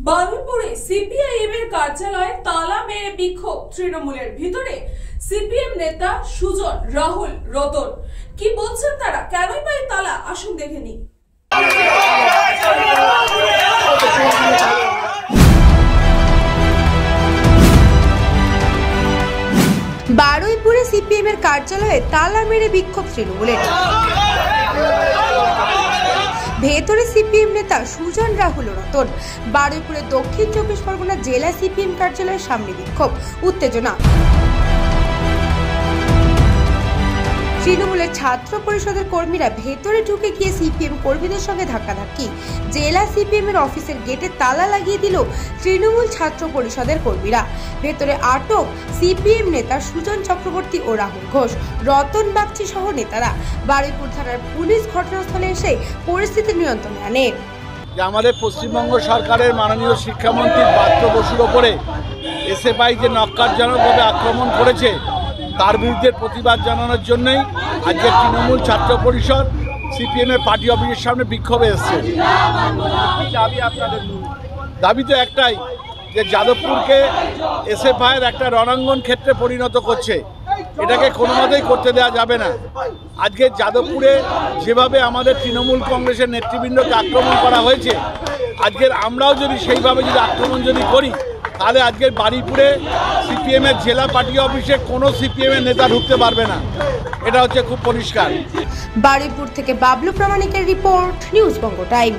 বারুইপুরে CPIM এর কার্যালয়ে তালা মেরে বিক্ষোভ তৃণমূলের ভিতরে সিপিএম নেতা সুজন, রাহুল, রতন কি বলছেন তারা, কেনই বা তালা, আসুন দেখে নিই। বারুইপুরে সিপিএম এর কার্যালয়ে তালা মেরে বিক্ষোভ তৃণমূলের। ভেতরে সিপিএম নেতা সুজন, রাহুল, রতন। বারুইপুরে দক্ষিণ 24 পরগনা জেলা সিপিএম কার্যালয়ের সামনে বিক্ষোভ, উত্তেজনা। তৃণমূলের ছাত্র পরিষদের কর্মীরা ভেতরে ঢুকে গিয়ে সিপিএম কর্মীদের সঙ্গে ধাক্কাধাক্কি। জেলা সিপিএম এর অফিসের গেটে তালা লাগিয়ে দিল তৃণমূল ছাত্র পরিষদের কর্মীরা। ভেতরে আটক সিপিএম নেতা সুজন চক্রবর্তী ও রাহুল ঘোষ, রতন বাগচি সহ নেতারা। বারুইপুর থানার পুলিশ ঘটনাস্থলে এসে পরিস্থিতি নিয়ন্ত্রণে আনে। আমাদের পশ্চিমবঙ্গ সরকারের মাননীয় শিক্ষামন্ত্রী পার্থ বসুর ওপরে এসএফআই যে নক্কারজনকভাবে আক্রমণ করেছে, তার বিরুদ্ধে প্রতিবাদ জানানোর জন্যই আজকে তৃণমূল ছাত্র পরিষদ সিপিএম এর পার্টি অফিসের সামনে বিক্ষোভে এসছে। দাবি তো একটাই, যে যাদবপুরকে এসএফআইয়ের একটা রণাঙ্গন ক্ষেত্রে পরিণত করছে, এটাকে কোনোভাবেই করতে দেওয়া যাবে না। আজকে যাদবপুরে যেভাবে আমাদের তৃণমূল কংগ্রেসের নেতৃবৃন্দকে আক্রমণ করা হয়েছে, আজকের আমরাও যদি সেইভাবে আক্রমণ করি, তাহলে আজকের বারুইপুরে সিপিএম এর জেলা পার্টি অফিসে কোনো সিপিএম এর নেতা ঢুকতে পারবে না, এটা হচ্ছে খুব পরিষ্কার। বারুইপুর থেকে বাবলু প্রামাণিকের রিপোর্ট, নিউজ বঙ্গ টাইম।